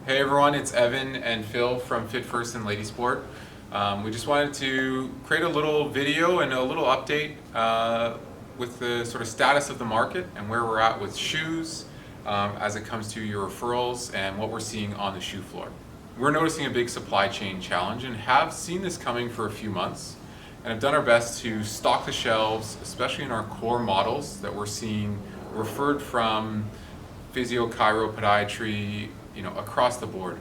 Hey everyone, it's Evan and Phil from Fit First and Lady Sport. We just wanted to create a little video and a little update with the sort of status of the market and where we're at with shoes as it comes to your referrals and what we're seeing on the shoe floor. We're noticing a big supply chain challenge and have seen this coming for a few months and have done our best to stock the shelves, especially in our core models that we're seeing referred from physio, chiro, podiatry, across the board.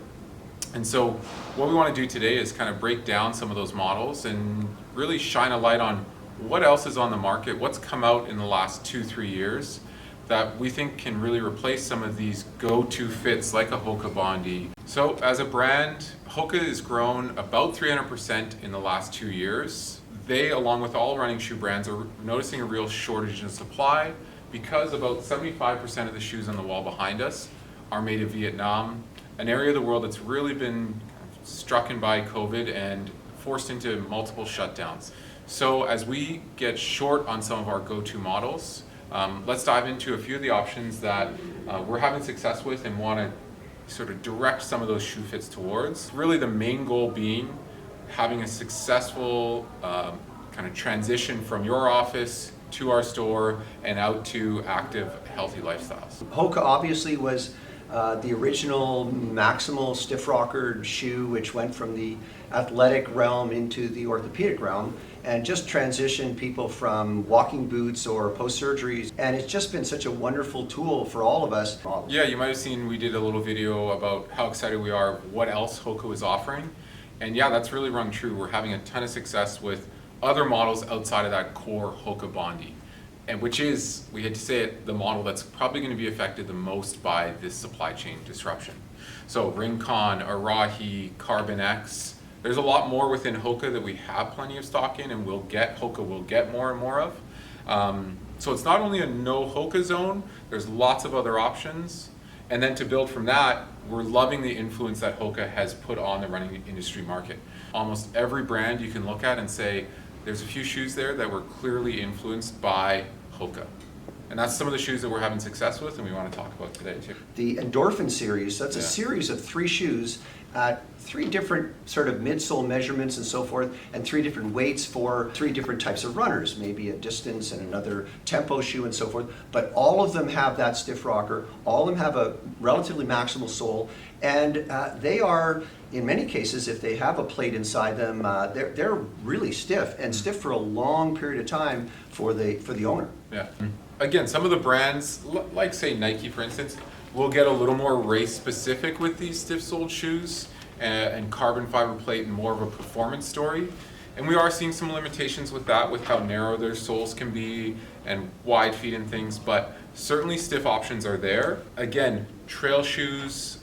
And so what we want to do today is kind of break down some of those models and really shine a light on what else is on the market, what's come out in the last 2-3 years that we think can really replace some of these go-to fits like a HOKA Bondi. So as a brand, HOKA has grown about 300% in the last 2 years. They, along with all running shoe brands, are noticing a real shortage in supply because about 75% of the shoes on the wall behind us are made of Vietnam, an area of the world that's really been struck by COVID and forced into multiple shutdowns. So as we get short on some of our go-to models, let's dive into a few of the options that we're having success with and want to sort of direct some of those shoe fits towards. Really the main goal being having a successful kind of transition from your office to our store and out to active, healthy lifestyles. HOKA obviously was the original maximal stif-rockered shoe, which went from the athletic realm into the orthopedic realm and just transitioned people from walking boots or post-surgeries. And it's just been such a wonderful tool for all of us. Yeah, you might have seen we did a little video about how excited we are what else HOKA is offering. And yeah, that's really rung true. We're having a ton of success with other models outside of that core HOKA Bondi. And which is, we had to say it, the model that's probably going to be affected the most by this supply chain disruption. So Rincon, Arahi, Carbon X, there's a lot more within HOKA that we have plenty of stock in and HOKA will get more and more of. So it's not only a no HOKA zone, there's lots of other options. And then to build from that, we're loving the influence that HOKA has put on the running industry market. Almost every brand you can look at and say, there's a few shoes there that were clearly influenced by HOKA. And that's some of the shoes that we're having success with and we want to talk about today too. The Endorphin series, that's a series of 3 shoes at 3 different sort of midsole measurements and so forth, and 3 different weights for 3 different types of runners, maybe a distance and another tempo shoe and so forth. But all of them have that stiff rocker, all of them have a relatively maximal sole, and they are, in many cases, if they have a plate inside them, they're really stiff and stiff for a long period of time for the owner. Yeah. Again, some of the brands, like say Nike for instance, will get a little more race specific with these stiff-soled shoes and carbon fiber plate and more of a performance story. And we are seeing some limitations with that, with how narrow their soles can be and wide feet and things, but certainly stiff options are there. Again, trail shoes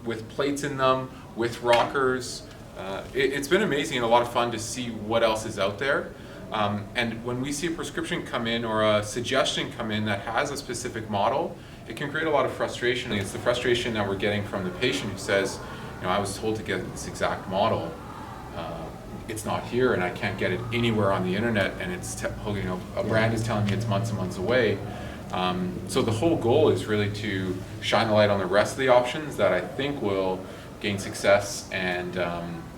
with plates in them, with rockers. It's been amazing and a lot of fun to see what else is out there. And when we see a prescription come in or a suggestion come in that has a specific model, it can create a lot of frustration. It's the frustration that we're getting from the patient who says, I was told to get this exact model. It's not here and I can't get it anywhere on the internet, and it's a brand is telling me it's months and months away. So the whole goal is really to shine the light on the rest of the options that I think will gain success and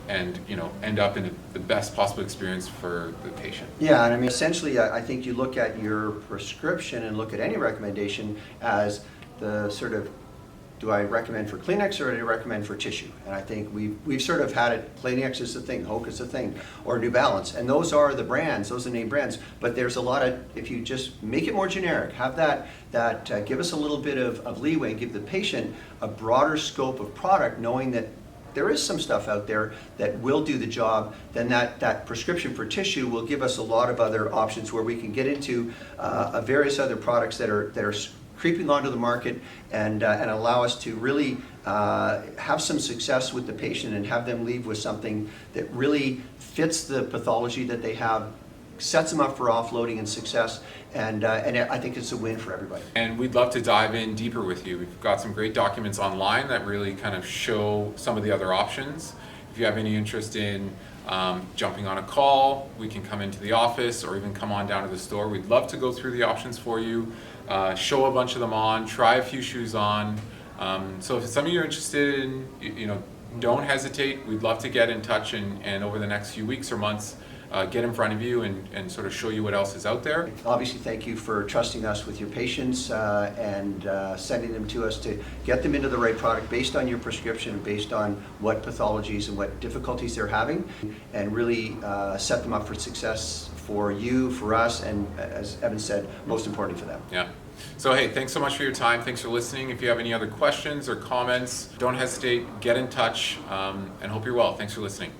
end up in the best possible experience for the patient. Yeah, and I mean, essentially, I think you look at your prescription and look at any recommendation as the sort of, do I recommend for Kleenex or do I recommend for tissue? And I think we've sort of had it, Kleenex is the thing, HOKA is the thing, or New Balance. And those are the brands, those are the name brands. But there's a lot of, if you just make it more generic, have that give us a little bit of leeway and give the patient a broader scope of product, knowing that there is some stuff out there that will do the job, then that prescription for tissue will give us a lot of other options where we can get into various other products that are creeping onto the market and allow us to really have some success with the patient and have them leave with something that really fits the pathology that they have, sets them up for offloading and success, and I think it's a win for everybody. And we'd love to dive in deeper with you. We've got some great documents online that really kind of show some of the other options. If you have any interest in jumping on a call, we can come into the office or even come on down to the store. We'd love to go through the options for you, show a bunch of them on, try a few shoes on, So if some of you are interested in, don't hesitate. We'd love to get in touch and over the next few weeks or months, get in front of you and sort of show you what else is out there. Obviously, thank you for trusting us with your patients and sending them to us to get them into the right product based on your prescription, based on what pathologies and what difficulties they're having, and really set them up for success for you, for us, and as Evan said, most importantly for them. Yeah. So hey, thanks so much for your time. Thanks for listening. If you have any other questions or comments, don't hesitate, get in touch, and hope you're well. Thanks for listening.